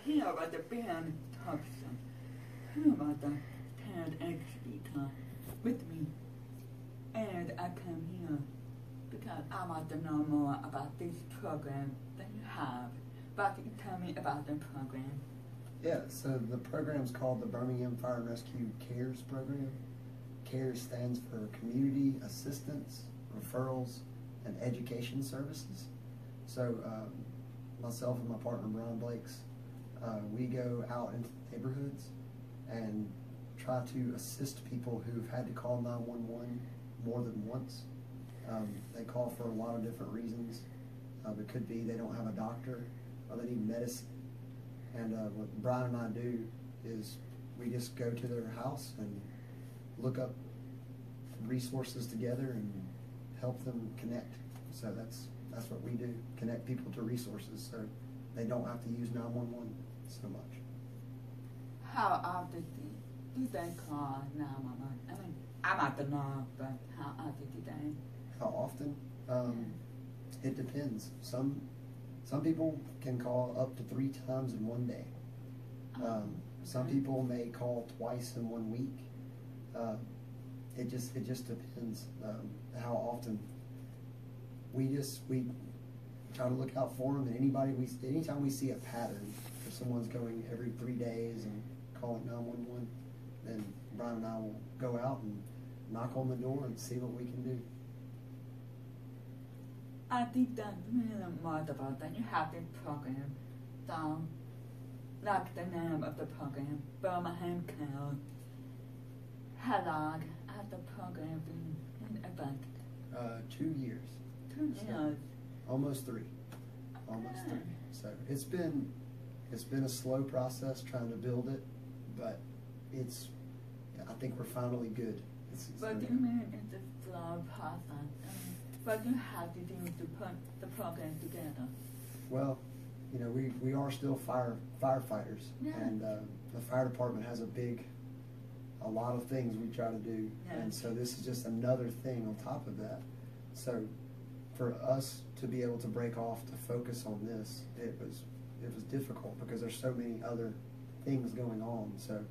here was the Ben Thompson, who was the TEDx Speaker with me. And I came here because I want to know more about this program that you have. But you tell me about the program. Yeah, so the program's called the Birmingham Fire and Rescue C.A.R.E.S program. C.A.R.E.S stands for Community Assistance, Referrals, and Education Services. So myself and my partner Brian Blakes, we go out into neighborhoods and try to assist people who've had to call 911 more than once. They call for a lot of different reasons. It could be they don't have a doctor or they need medicine. And what Brian and I do is we just go to their house and look up resources together and help them connect. So that's what we do, connect people to resources so they don't have to use 911 so much. How often do they call 911? I mean, I'm at the know, but how often do they? How often? It depends. Some people can call up to 3 times in one day. Some people may call twice in 1 week. It just depends how often. We try to look out for them, and anytime we see a pattern, if someone's going every 3 days and calling 911, then Brian and I will go out and knock on the door and see what we can do. I think that really more about that. You have this program down, like the name of the program, Birmingham C.A.R.E.S. How long has the program been in effect? 2 years. 2 years. Almost 3. Almost 3. So it's been a slow process trying to build it, but I think we're finally good. But you mean it's a slow process? But you have to do to put the program together. Well, you know, we are still firefighters, and the fire department has a lot of things we try to do, and so this is just another thing on top of that. So for us to be able to break off to focus on this, it was difficult because there's so many other things going on. So,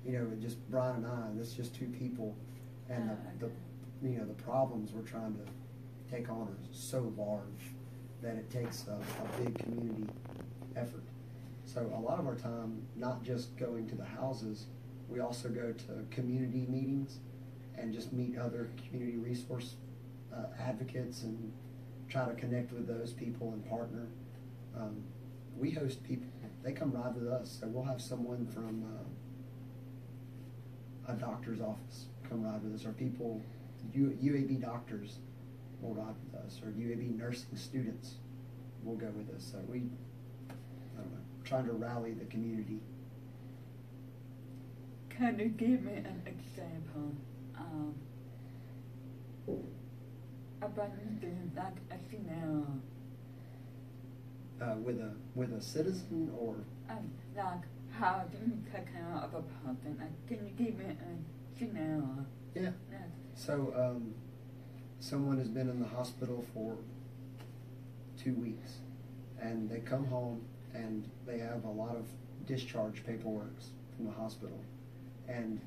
you know, just Brian and I, that's just 2 people, and the problems we're trying to take on are so large that it takes a big community effort. So a lot of our time, not just going to the houses, we also go to community meetings and just meet other community resource advocates and try to connect with those people and partner. We host people, they come ride with us, so we'll have someone from a doctor's office come ride with us, or people, UAB doctors will ride with us, or UAB nursing students will go with us. So I don't know, trying to rally the community. Can you give me an example about something like a scenario? With a citizen, or like how do you take care of a person? Like, can you give me a scenario? Yeah. So someone has been in the hospital for 2 weeks, and they come home and they have a lot of discharge paperwork from the hospital. And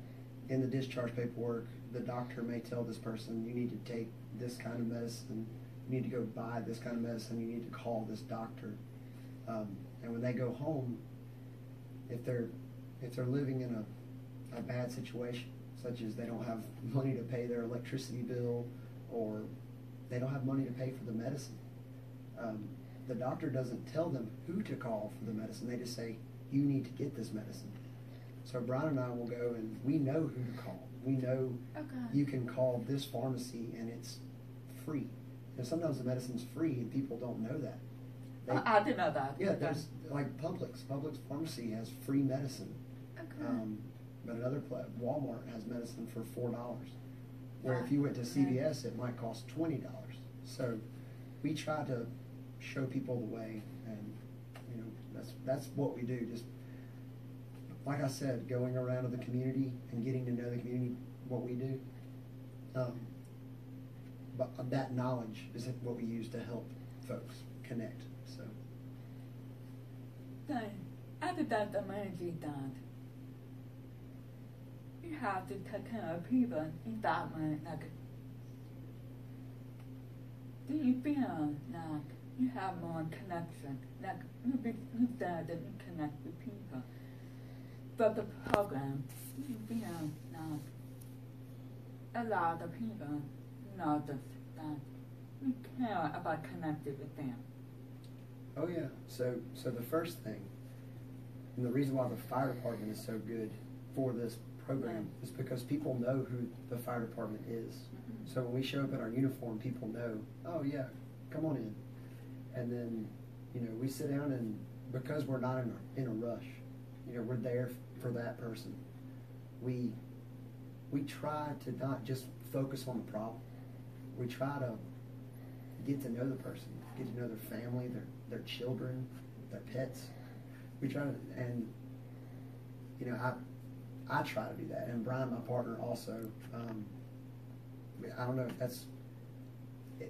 in the discharge paperwork, the doctor may tell this person, you need to take this kind of medicine, you need to go buy this kind of medicine, you need to call this doctor. And when they go home, if they're living in a bad situation, such as they don't have money to pay their electricity bill, or they don't have money to pay for the medicine, the doctor doesn't tell them who to call for the medicine. They just say, you need to get this medicine. So Brian and I will go, and we know who to call. We know you can call this pharmacy and it's free. And sometimes the medicine's free and people don't know that. I didn't know that. Yeah, there's like Publix pharmacy has free medicine. But another Walmart has medicine for $4. Where if you went to C.A.R.E.S, it might cost $20. So we try to show people the way, and you know, that's what we do. Just like I said, going around to the community and getting to know the community, what we do. But that knowledge is what we use to help folks connect. So. I did that amazing that you have to take care of people in that way, like, do you feel like you have more connection, like you said that you connect with people, but the program, do you feel like a lot of people notice that you care about connecting with them? Oh yeah. So the first thing, and the reason why the fire department is so good for this program is because people know who the fire department is. Mm-hmm. So when we show up in our uniform, people know, oh yeah, come on in. And then, we sit down, and because we're not in a rush, we're there for that person. We try to not just focus on the problem. We try to get to know the person, get to know their family, their children, their pets. We try to, and I try to do that. And Brian, my partner, also. I don't know if that's.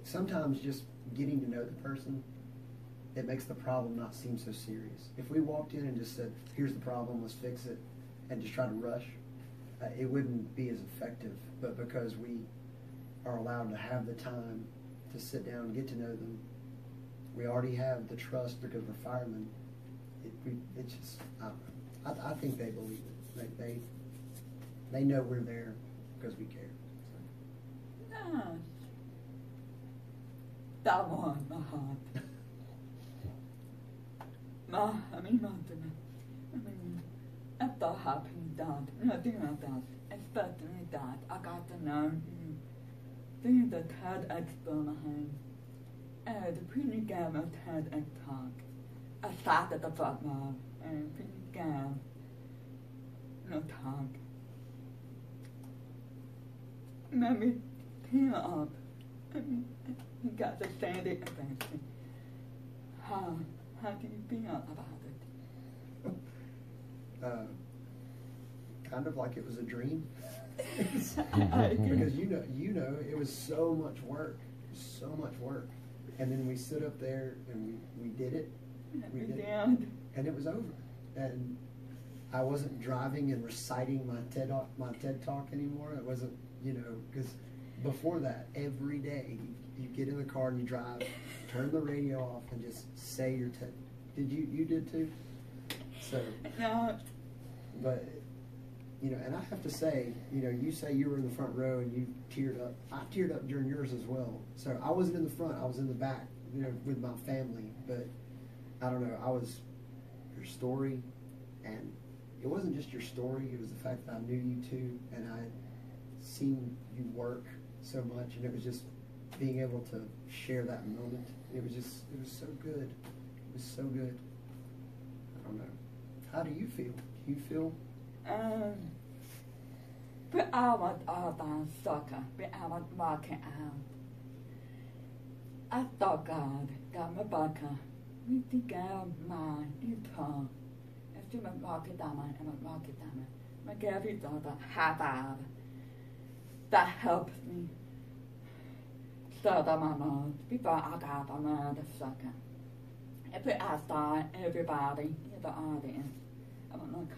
Sometimes just getting to know the person, it makes the problem not seem so serious. If we walked in and just said, "Here's the problem, let's fix it," and just try to rush, it wouldn't be as effective. But because we are allowed to have the time to sit down and get to know them, we already have the trust because we're firemen. It's just, I think they believe it. They know we're there because we care. Nice. That warmed my heart. I'm so happy that, especially that I got to know you through the TEDx Birmingham, and the pretty game of TEDx talk. I started the football and pretty game, talk. Made me tear up. You got to stand it and how do you feel about it? Kind of like it was a dream. Because it was so much work. And then we stood up there and we did it. We did it. And it was over. And I wasn't driving and reciting my TED Talk anymore. It wasn't, because before that, every day you get in the car and you drive, turn the radio off, and just say your TED. Did you did too? So. No. But. And I have to say, you say you were in the front row and you teared up. I teared up during yours as well. So I wasn't in the front, I was in the back, with my family. But I don't know, I was your story, and it wasn't just your story, it was the fact that I knew you too, and I had seen you work so much, and it was just being able to share that moment. It was so good. It was so good. I don't know. How do you feel? Do you feel? Beaawat aan soccer, beaawat maken aan. I thought God got my baka. We think out my tongue. As to my market dama and my market dama. My Gabby daughter, Habab. That helped me. Start on my mouth before I got on the soccer. Every I saw everybody in the audience. I'm like,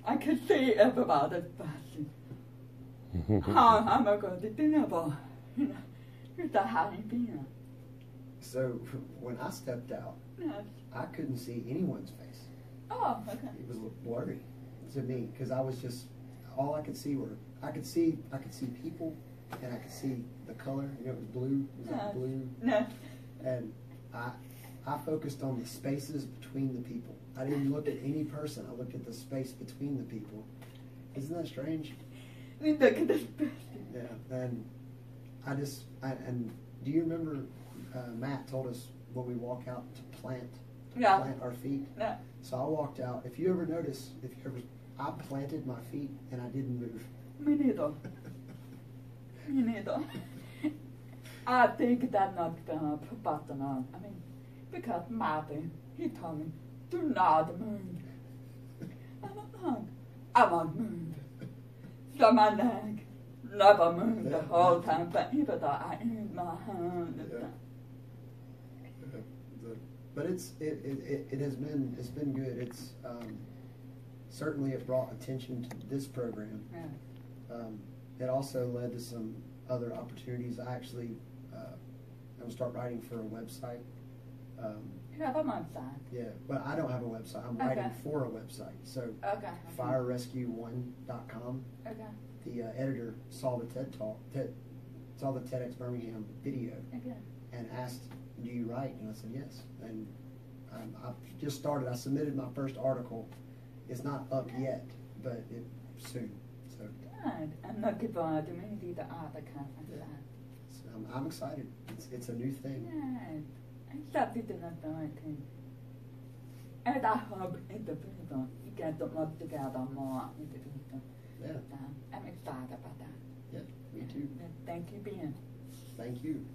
I could see everybody's passing. How am I going to do about, how you feel? So when I stepped out, Yes. I couldn't see anyone's face. Oh, okay. It was blurry to me because I was just, all I could see I could see people, and I could see the color. It was blue. It was like blue. No. And I focused on the spaces between the people. I didn't look at any person. I looked at the space between the people. Isn't that strange? Look at this person. Yeah, and and do you remember Matt told us when we walk out to plant our feet? Yeah. So I walked out. If you ever notice, I planted my feet and I didn't move. Me neither. Me neither. I think that not professional. Because Martin, he told me, do not move. I won't move. So my leg never moved the whole time, but even though I used my hand. But it has been good. It's certainly it brought attention to this program. Yeah. It also led to some other opportunities. I actually I'm gonna start writing for a website. You have a website. Yeah, but I don't have a website. I'm writing for a website. So firerescue1.com. Okay. The editor saw the saw the TEDx Birmingham video, and asked, "Do you write?" And I said, "Yes." And I've just started. I submitted my first article. It's not up yet, but soon. So Good. I'm looking forward to maybe the article for that. I'm excited. It's a new thing. Yeah. I'm starting to look forward to. And I hope in the future you get to work together more in the future. Yeah. I'm excited about that. Yeah, me too. Thank you, Ben. Thank you.